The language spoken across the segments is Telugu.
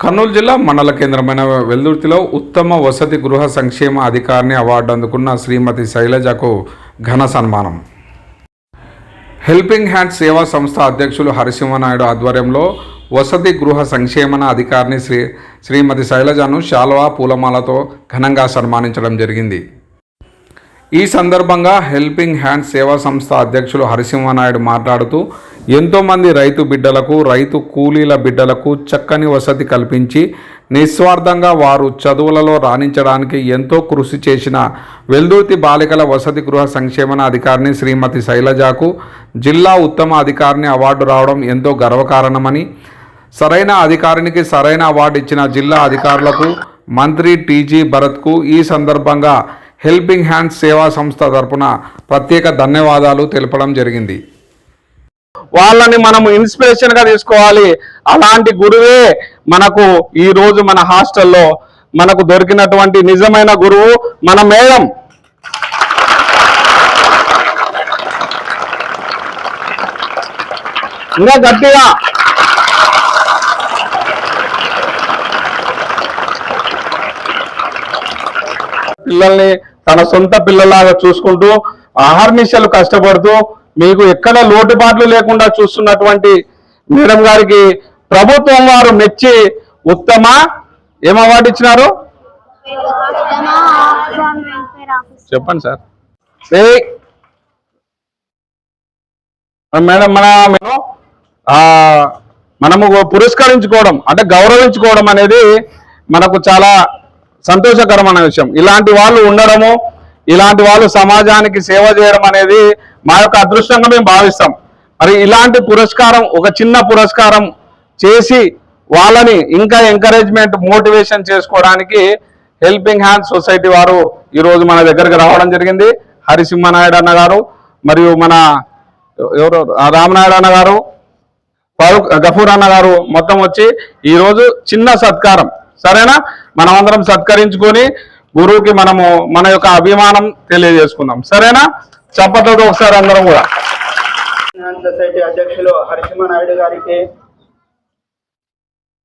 కర్నూలు జిల్లా మండల కేంద్రమైన వెల్దుర్తిలో ఉత్తమ వసతి గృహ సంక్షేమ అధికారిని అవార్డు అందుకున్న శ్రీమతి శైలజకు ఘన సన్మానం. హెల్పింగ్ హ్యాండ్స్ సేవా సంస్థ అధ్యక్షులు హరిసింహనాయుడు ఆధ్వర్యంలో వసతి గృహ సంక్షేమ అధికారిని శ్రీమతి శైలజను శాలువా పూలమాలతో ఘనంగా సన్మానించడం జరిగింది. ఈ సందర్భంగా హెల్పింగ్ హ్యాండ్స్ సేవా సంస్థ అధ్యక్షులు హరిసింహనాయుడు మాట్లాడుతూ ఎంతోమంది రైతు బిడ్డలకు, రైతు కూలీల బిడ్డలకు చక్కని వసతి కల్పించి నిస్వార్థంగా వారు చదువులలో రాణించడానికి ఎంతో కృషి చేసిన వెల్దుర్తి బాలికల వసతి గృహ సంక్షేమ అధికారిని శ్రీమతి శైలజకు జిల్లా ఉత్తమ అధికారిని అవార్డు రావడం ఎంతో గర్వకారణమని, సరైన అధికారికి సరైన అవార్డు ఇచ్చిన జిల్లా అధికారులకు, మంత్రి టీజీ భరత్కు ఈ సందర్భంగా హెల్పింగ్ హ్యాండ్స్ సేవా సంస్థ తరపున ప్రత్యేక ధన్యవాదాలు తెలపడం జరిగింది. వాళ్ళని మనము ఇన్స్పిరేషన్గా తీసుకోవాలి. అలాంటి గురువే మనకు ఈ రోజు మన హాస్టల్లో మనకు దొరికినటువంటి నిజమైన గురువు మన మేడం. ఇంకా గట్టిగా పిల్లల్ని తన సొంత పిల్లలాగా చూసుకుంటూ అహర్నిశలు కష్టపడుతూ మీకు ఎక్కడ లోటుపాట్లు లేకుండా చూస్తున్నటువంటి మేడం గారికి ప్రభుత్వం వారు మెచ్చి ఉత్తమ ఏం అవార్డు ఇచ్చినారు చెప్పండి సార్. మేడం మనము పురస్కరించుకోవడం అంటే గౌరవించుకోవడం అనేది మనకు చాలా సంతోషకరమైన విషయం. ఇలాంటి వాళ్ళు ఉండడము, ఇలాంటి వాళ్ళు సమాజానికి సేవ చేయడం అనేది మా యొక్క అదృష్టంగా మేము భావిస్తాం. మరి ఇలాంటి పురస్కారం, ఒక చిన్న పురస్కారం చేసి వాళ్ళని ఇంకా ఎంకరేజ్మెంట్, మోటివేషన్ చేసుకోవడానికి హెల్పింగ్ హ్యాండ్స్ సొసైటీ వారు ఈరోజు మన దగ్గరికి రావడం జరిగింది. హరిసింహనాయుడు అన్న గారు మరియు మన ఎవరు రామనాయుడు అన్న గారు, గఫూర్ అన్న గారు మొత్తం వచ్చి ఈరోజు చిన్న సత్కారం, సరేనా, మనమందరం సత్కరించుకొని గురువుకి మనము మన యొక్క అభిమానం తెలియజేసుకుందాం, సరేనా. చప్పట్లతో ఒకసారి అందరం కూడా. సొసైటీ అధ్యక్షులు హరిసింహనాయుడు గారికి,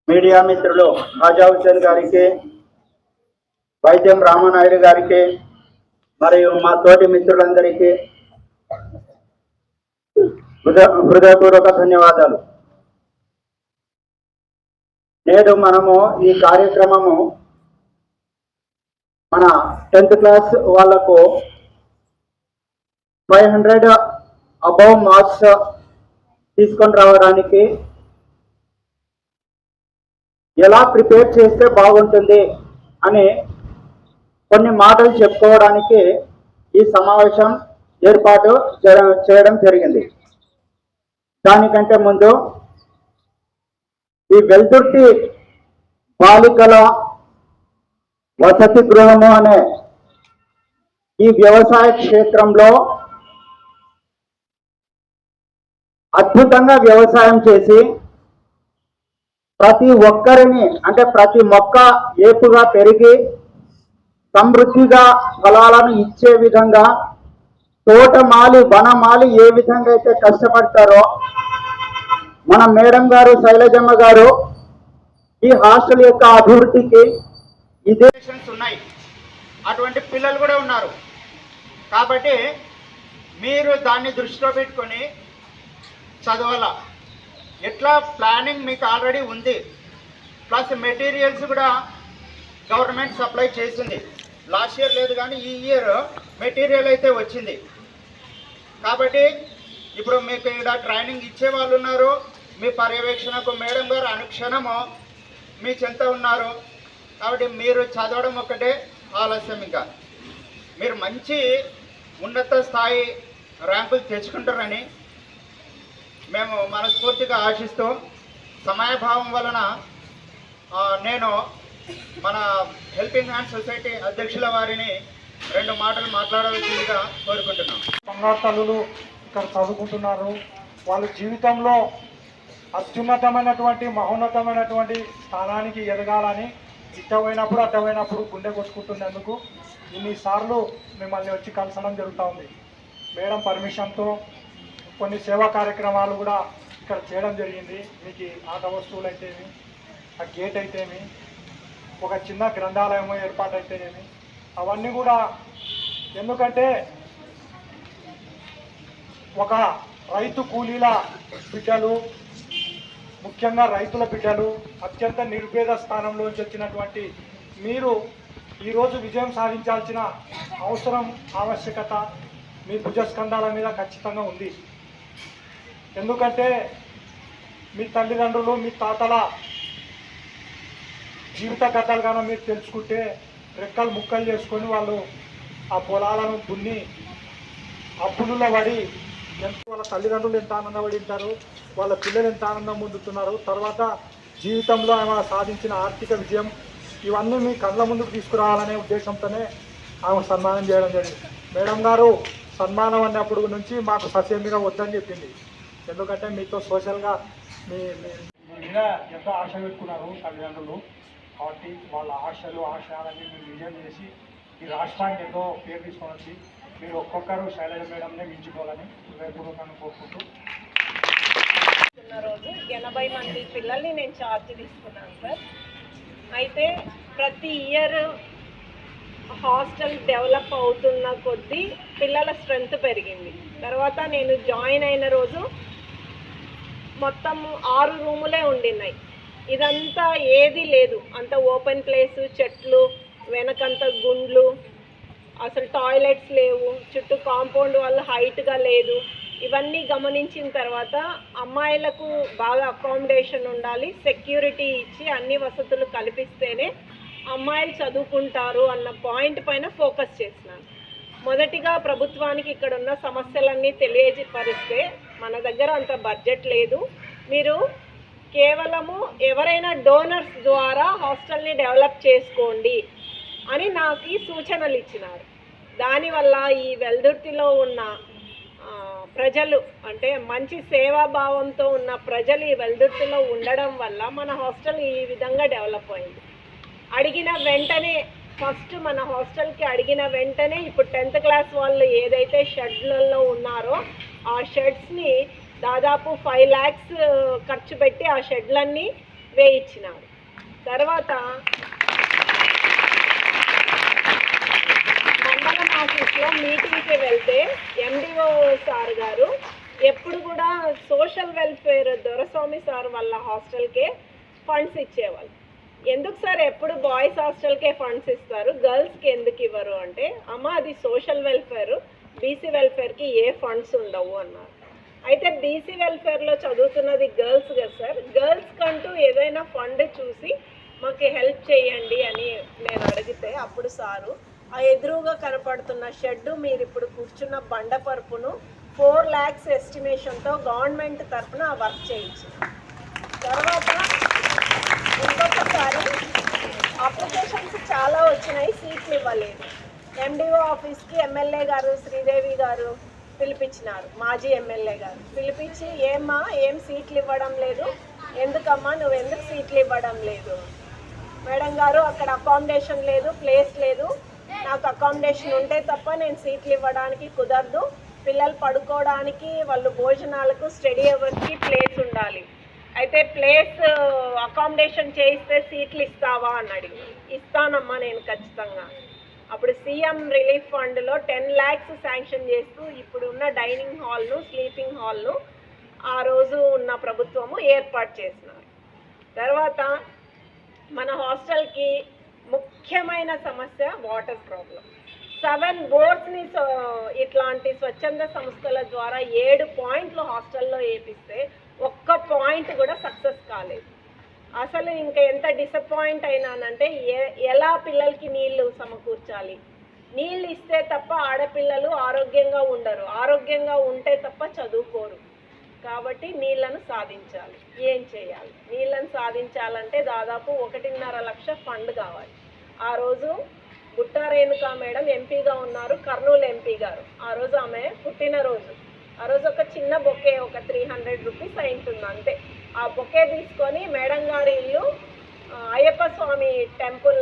మీడియా మిత్రులు రాజా హుసేన్ గారికి, వైద్యం రామనాయుడు గారికి మరియు మా తోటి మిత్రులందరికీ హృదయపూర్వక ధన్యవాదాలు. నేడు మనము ఈ కార్యక్రమము మన 10th క్లాస్ వాళ్లకు 500 అబౌవ్ మార్క్స్ తీసుకొని రావడానికి ఎలా ప్రిపేర్ చేస్తే బాగుంటుంది అని కొన్ని మాటలు చెప్పుకోవడానికి ఈ సమావేశం ఏర్పాటు చేయడం జరిగింది. దానికంటే ముందు ఈ వెల్దుర్తి బాలికల వసతి గృహము అనే ఈ వ్యవసాయ క్షేత్రంలో అద్భుతంగా వ్యవసాయం చేసి ప్రతి ఒక్కరిని, అంటే ప్రతి మొక్క ఏపుగా పెరిగి సమృద్ధిగా ఫలాలను ఇచ్చే విధంగా తోటమాలి, వనమాలి ఏ విధంగా అయితే కష్టపడతారో మన మేడం గారు శైలజమ్మ గారు ఈ హాస్టల్ యొక్క అభివృద్ధికి ఇదే ఉన్నాయి. అటువంటి పిల్లలు కూడా ఉన్నారు. కాబట్టి మీరు దాన్ని దృష్టిలో పెట్టుకొని చదవాల. ఎట్లా ప్లానింగ్ మీకు ఆల్రెడీ ఉంది, ప్లస్ మెటీరియల్స్ కూడా గవర్నమెంట్ సప్లై చేసింది. లాస్ట్ ఇయర్ లేదు కానీ ఈ ఇయర్ మెటీరియల్ అయితే వచ్చింది. కాబట్టి ఇప్పుడు మీకు ఇక్కడ ట్రైనింగ్ ఇచ్చే వాళ్ళు ఉన్నారు. మీ పర్యవేక్షణకు మేడం గారు అనుక్షణము మీ చెంత ఉన్నారు. కాబట్టి మీరు చదవడం ఒక్కటే ఆలస్యం. ఇంకా మీరు మంచి ఉన్నత స్థాయి ర్యాంకులు తెచ్చుకుంటారని మేము మనస్ఫూర్తిగా ఆశిస్తూ, సమయభావం వలన నేను మన హెల్పింగ్ హ్యాండ్స్ సొసైటీ అధ్యక్షుల వారిని 2 మాటలు మాట్లాడవలసిందిగా కోరుకుంటున్నాం. బంగారు తల్లులు ఇక్కడ చదువుకుంటున్నారు. వాళ్ళ జీవితంలో అత్యున్నతమైనటువంటి, మహోన్నతమైనటువంటి స్థానానికి ఎదగాలని ఇట్టపోయినప్పుడు అట్టపోయినప్పుడు గుండె కొట్టుకుంటున్నందుకు ఇన్నిసార్లు మిమ్మల్ని వచ్చి కలసడం జరుగుతూ ఉంది. మేడం పర్మిషన్తో కొన్ని సేవా కార్యక్రమాలు కూడా ఇక్కడ చేయడం జరిగింది. మీకు ఆట వస్తువులు అయితేవి, ఆ గేట్ అయితేమి, ఒక చిన్న గ్రంథాలయం ఏర్పాటు అయితేనేమి, అవన్నీ కూడా ఎందుకంటే ఒక రైతు కూలీల బిడ్డలు, ముఖ్యంగా రైతుల బిడ్డలు, అత్యంత నిర్భేద స్థానంలోంచి వచ్చినటువంటి మీరు ఈరోజు విజయం సాధించాల్సిన అవసరం, ఆవశ్యకత మీ భుజస్కంధాల మీద ఖచ్చితంగా ఉంది. ఎందుకంటే మీ తల్లిదండ్రులు, మీ తాతల జీవిత కథలు కానీ మీరు తెలుసుకుంటే రెక్కలు ముక్కలు చేసుకొని వాళ్ళు ఆ పొలాలను దున్ని అప్పులలో పడి వాళ్ళ తల్లిదండ్రులు ఎంత ఆనందపడి ఉంటారు, వాళ్ళ పిల్లలు ఎంత ఆనందం పొందుతున్నారు, తర్వాత జీవితంలో ఆమె సాధించిన ఆర్థిక విజయం, ఇవన్నీ మీ కళ్ళ ముందుకు తీసుకురావాలనే ఉద్దేశంతోనే ఆమె సన్మానం చేయడం జరిగింది. మేడం గారు సన్మానం అన్నప్పుడు నుంచి మాకు ససేమిగా వద్దని చెప్పింది. ఎందుకంటే మీతో సోషల్గా మీ మీద ఎంతో ఆశ పెట్టుకున్నారు తల్లిదండ్రులు. కాబట్టి వాళ్ళ ఆశలు, ఆశయాలన్నీ మీరు విజయం చేసి ఈ రాష్ట్రానికి ఎంతో పేరు తీసుకొని వచ్చి మీరు ఒక్కొక్కరు శైలజ మేడంనే మించుకోవాలని హృదయపూర్వకంగా కోరుకుంటూ రోజు 80 మంది పిల్లల్ని నేను ఛార్జ్ తీసుకున్నాను సార్. అయితే ప్రతి ఇయర్ హాస్టల్ డెవలప్ అవుతున్న కొద్దీ పిల్లల స్ట్రెంగ్త్ పెరిగింది. తర్వాత నేను జాయిన్ అయిన రోజు మొత్తం 6 రూములే ఉండినాయి. ఇదంతా ఏది లేదు, అంత ఓపెన్ ప్లేసు, చెట్లు, వెనకంత గుండ్లు, అసలు టాయిలెట్స్ లేవు, చుట్టూ కాంపౌండ్ వల్ల హైట్గా లేదు. ఇవన్నీ గమనించిన తర్వాత అమ్మాయిలకు బాగా అకామిడేషన్ ఉండాలి, సెక్యూరిటీ ఇచ్చి అన్ని వసతులు కల్పిస్తేనే అమ్మాయిలు చదువుకుంటారు అన్న పాయింట్ పైన ఫోకస్ చేసినాను. మొదటిగా ప్రభుత్వానికి ఇక్కడ ఉన్న సమస్యలన్నీ తెలియజేపరిస్తే మన దగ్గర అంత బడ్జెట్ లేదు, మీరు కేవలము ఎవరైనా డోనర్స్ ద్వారా హాస్టల్ని డెవలప్ చేసుకోండి అని నాకు ఈ సూచనలు ఇచ్చినారు. దానివల్ల ఈ వెల్దుర్తిలో ఉన్న ప్రజలు, అంటే మంచి సేవాభావంతో ఉన్న ప్రజలు ఈ వెల్దుర్తిలో ఉండడం వల్ల మన హాస్టల్ ఈ విధంగా డెవలప్ అయింది. అడిగిన వెంటనే ఫస్ట్ మన హాస్టల్కి అడిగిన వెంటనే ఇప్పుడు 10th క్లాస్ వాళ్ళు ఏదైతే షెడ్లలో ఉన్నారో ఆ షెడ్స్ని దాదాపు 5 lakhs ఖర్చు పెట్టి ఆ షెడ్లన్నీ వేయించినారు. తర్వాత మండలం ఆఫీస్లో మీటింగ్కి వెళ్తే ఎండిఓ సార్ గారు ఎప్పుడు కూడా సోషల్ వెల్ఫేర్ దొరస్వామి సార్ వాళ్ళ హాస్టల్కే ఫండ్స్ ఇచ్చేవాళ్ళు. ఎందుకు సార్ ఎప్పుడు బాయ్స్ హాస్టల్కే ఫండ్స్ ఇస్తారు, గర్ల్స్కి ఎందుకు ఇవ్వరు అంటే, అమ్మ అది సోషల్ వెల్ఫేర్, బీసీ వెల్ఫేర్కి ఏ ఫండ్స్ ఉండవు అన్నారు. అయితే బీసీ వెల్ఫేర్లో చదువుతున్నది గర్ల్స్ కదా సార్, గర్ల్స్ కంటూ ఏదైనా ఫండ్ చూసి మాకు హెల్ప్ చేయండి అని నేను అడిగితే అప్పుడు సారు ఆ ఎదురుగా కనపడుతున్న షెడ్ మీరు ఇప్పుడు కూర్చున్న బండపరుపును 4 lakhs ఎస్టిమేషన్తో గవర్నమెంట్ తరఫున ఆ వర్క్ చేయించింది. తర్వాత ఇంకొకసారి అప్లికేషన్స్ చాలా వచ్చినాయి, సీట్లు ఇవ్వలేదు. ఎండిఓ ఆఫీస్కి ఎమ్మెల్యే గారు శ్రీదేవి గారు పిలిపించినారు, మాజీ ఎమ్మెల్యే గారు పిలిపించి, ఏమ్మా ఏం సీట్లు ఇవ్వడం లేదు, ఎందుకమ్మా నువ్వు ఎందుకు సీట్లు ఇవ్వడం లేదు? మేడం గారు అక్కడ అకామిడేషన్ లేదు, ప్లేస్ లేదు, నాకు అకామిడేషన్ ఉంటే తప్ప నేను సీట్లు ఇవ్వడానికి కుదరదు, పిల్లలు పడుకోవడానికి, వాళ్ళు భోజనాలకు, స్టడీ అవర్స్కి ప్లేస్ ఉండాలి, అయితే ప్లేస్ అకామిడేషన్ చేయిస్తే సీట్లు ఇస్తావా అని అడిగి, ఇస్తానమ్మా నేను ఖచ్చితంగా. అప్పుడు సీఎం రిలీఫ్ ఫండ్లో 10 lakhs శాంక్షన్ చేస్తూ ఇప్పుడు ఉన్న డైనింగ్ హాల్ను, స్లీపింగ్ హాల్ను ఆ రోజు ఉన్న ప్రభుత్వము ఏర్పాటు చేసినారు. తర్వాత మన హాస్టల్కి ముఖ్యమైన సమస్య వాటర్ ప్రాబ్లం. 7 బోర్డ్స్ని ఇట్లాంటి స్వచ్ఛంద సంస్థల ద్వారా 7 పాయింట్లు హాస్టల్లో వేపిస్తే ఒక్క పాయింట్ కూడా సక్సెస్ కాలేదు. అసలు ఇంకా ఎంత డిసప్పాయింట్ అయినానంటే, ఎలా పిల్లలకి నీళ్లు సమకూర్చాలి, నీళ్ళు ఇస్తే తప్ప ఆడపిల్లలు ఆరోగ్యంగా ఉండరు, ఆరోగ్యంగా ఉంటే తప్ప చదువుకోరు. కాబట్టి నీళ్లను సాధించాలి. ఏం చేయాలి? నీళ్లను సాధించాలంటే దాదాపు 1.5 లక్ష ఫండ్ కావాలి. ఆ రోజు బుట్టా రేణుకా మేడం ఎంపీగా ఉన్నారు, కర్నూలు ఎంపీ గారు. ఆ రోజు ఆమె పుట్టినరోజు. ఆ రోజు ఒక చిన్న బొకే, ఒక 300 రూపీస్ అయింటుంది అంతే. ఆ బొకే తీసుకొని మేడం గారి ఇల్లు అయ్యప్ప స్వామి టెంపుల్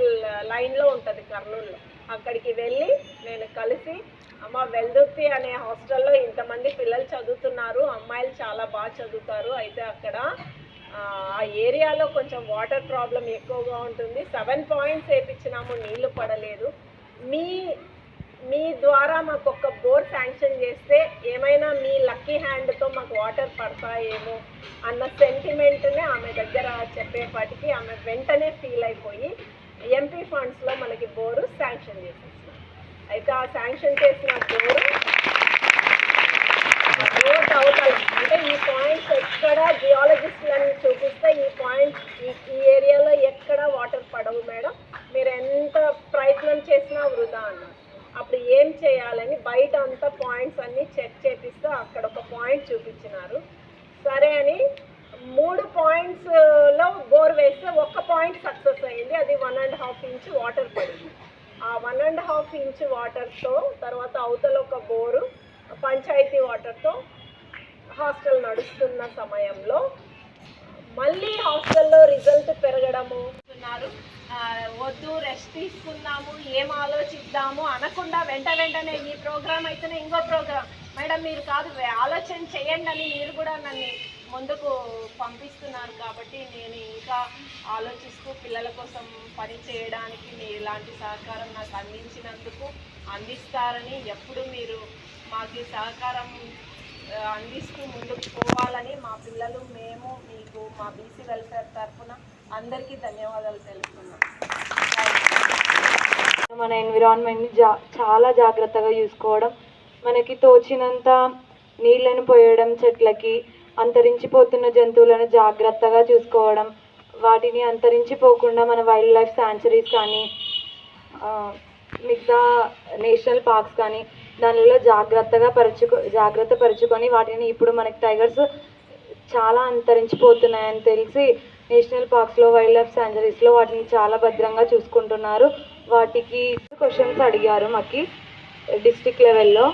లైన్లో ఉంటుంది కర్నూలులో, అక్కడికి వెళ్ళి నేను కలిసి, అమ్మ వెల్దుర్తి అనే హాస్టల్లో ఇంతమంది పిల్లలు చదువుతున్నారు, అమ్మాయిలు చాలా బాగా చదువుతారు, అయితే అక్కడ ఆ ఏరియాలో కొంచెం వాటర్ ప్రాబ్లం ఎక్కువగా ఉంటుంది. 7 పాయింట్స్ వేయించినాము, నీళ్లు పడలేదు. మీ ద్వారా మాకు ఒక బోర్ శాంక్షన్ చేస్తే ఏమైనా మీ లక్కీ హ్యాండ్తో మాకు వాటర్ పడతాయేమో అన్న సెంటిమెంట్నే ఆమె దగ్గర చెప్పేపాటికి ఆమె వెంటనే ఫీల్ అయిపోయి ఎంపీ ఫండ్స్లో మనకి బోరు శాంక్షన్ చేసేసినాం. అయితే ఆ శాంక్షన్ చేసిన బోరు రోడ్ అవతల అంటే ఈ పాయింట్స్ ఎక్కడ జియాలజిస్టులని చూపిస్తే ఈ పాయింట్స్ ఈ ఏరియాలో ఎక్కడ వాటర్ పడవు మేడం, మీరు ఎంత ప్రయత్నం చేసినా వృధా అన్నారు. అప్పుడు ఏం చేయాలని బయట అంతా పాయింట్స్ అన్నీ చెక్ చేపిస్తూ అక్కడ ఒక పాయింట్ చూపించినారు. సరే అని 3 పాయింట్స్లో బోర్ వేస్తే 1 పాయింట్ సక్సెస్ అయింది. అది 1.5 ఇంచ్ వాటర్ పడింది. ఆ 1.5 ఇంచ్ వాటర్తో తర్వాత అవతల ఒక బోరు పంచాయతీ వాటర్తో హాస్టల్ నడుస్తున్న సమయంలో మళ్ళీ హాస్టల్లో రిజల్ట్ పెరగడము ఉన్నారు. వద్దు రెస్ట్ తీసుకుందాము, ఏం ఆలోచిద్దాము అనకుండా వెంటనే ఈ ప్రోగ్రామ్ అయితేనే ఇంకో ప్రోగ్రామ్ మేడం మీరు కాదు ఆలోచన చేయండి అని మీరు కూడా నన్ను ముందుకు పంపిస్తున్నారు. కాబట్టి నేను ఇంకా ఆలోచిస్తూ పిల్లల కోసం పని చేయడానికి మీరు ఇలాంటి సహకారం నాకు అందించినందుకు అందిస్తారని, ఎప్పుడు మీరు మాకు ఈ సహకారం అందిస్తూ ముందుకు పోవాలని మా పిల్లలు మేము మీకు మా బీసీ వెల్ఫేర్ తరఫున అందరికీ ధన్యవాదాలు తెలుపుతున్నాం. మన ఎన్విరాన్మెంట్ని చాలా జాగ్రత్తగా చూసుకోవడం, మనకి తోచినంత నీళ్ళను పోయడం, చెట్లకి అంతరించిపోతున్న జంతువులను జాగ్రత్తగా చూసుకోవడం, వాటిని అంతరించిపోకుండా మన వైల్డ్ లైఫ్ శాంచురీస్ కానీ మిగతా నేషనల్ పార్క్స్ కానీ దానిలో జాగ్రత్త పరుచుకొని వాటిని ఇప్పుడు మనకి టైగర్స్ చాలా అంతరించిపోతున్నాయని తెలిసి నేషనల్ పార్క్స్లో వైల్డ్ లైఫ్ శాంచురీస్లో వాటిని చాలా భద్రంగా చూసుకుంటున్నారు. వాటికి క్వశ్చన్స్ అడిగారు మాకు డిస్ట్రిక్ట్ లెవెల్లో.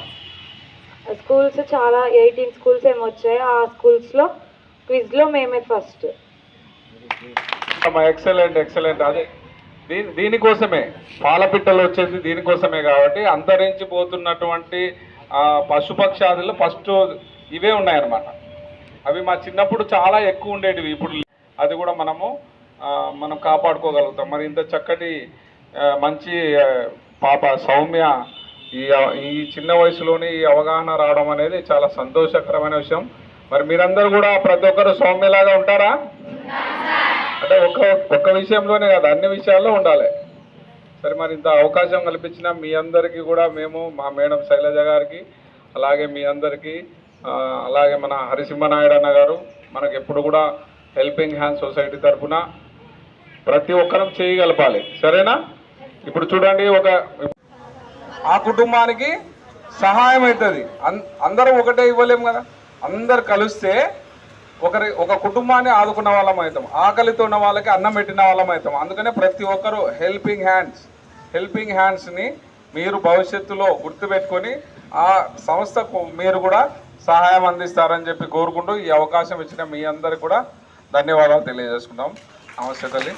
స్కూల్స్ చాలా 18 స్కూల్స్ ఏమో వచ్చాయి. ఆ స్కూల్స్లో క్విజ్లో మేమే ఫస్ట్. ఎక్సలెంట్. అదే దీనికోసమే పాలపిట్టలు వచ్చేసి దీనికోసమే. కాబట్టి అంతరించిపోతున్నటువంటి పశుపక్షాదులు ఫస్ట్ ఇవే ఉన్నాయన్నమాట. అవి మా చిన్నప్పుడు చాలా ఎక్కువ ఉండేటివి, ఇప్పుడు అది కూడా మనం కాపాడుకోగలుగుతాం. మరి ఇంత చక్కటి మంచి పాప సౌమ్య ఈ చిన్న వయసులోనే ఈ అవగాహన రావడం అనేది చాలా సంతోషకరమైన విషయం. మరి మీరందరూ కూడా ప్రతి ఒక్కరు సౌమ్యలాగా ఉంటారా? అంటే ఒక్క విషయంలోనే కదా, అన్ని విషయాల్లో ఉండాలి. సరే, మరి ఇంత అవకాశం కల్పించిన మీ అందరికీ కూడా మేము మా మేడం శైలజ గారికి, అలాగే మీ అందరికీ, అలాగే మన హరిసింహనాయుడు అన్న గారు మనకు ఎప్పుడు కూడా హెల్పింగ్ హ్యాండ్ సొసైటీ తరఫున ప్రతి ఒక్కరం చేయగలపాలి. సరేనా? ఇప్పుడు చూడండి, ఆ కుటుంబానికి సహాయం అవుతుంది. అందరం ఒకటే ఇవ్వలేము కదా, అందరు కలిస్తే ఒక కుటుంబాన్ని ఆదుకున్న వాళ్ళం అవుతాం, ఆకలితో ఉన్న వాళ్ళకి అన్నం పెట్టిన వాళ్ళం అవుతాం. అందుకనే ప్రతి ఒక్కరు హెల్పింగ్ హ్యాండ్స్ని మీరు భవిష్యత్తులో గుర్తుపెట్టుకొని ఆ సంస్థకు మీరు కూడా సహాయం అందిస్తారని చెప్పి కోరుకుంటూ ఈ అవకాశం ఇచ్చిన మీ అందరికి కూడా ధన్యవాదాలు తెలియజేసుకుంటాం. నమస్తే తల్లి.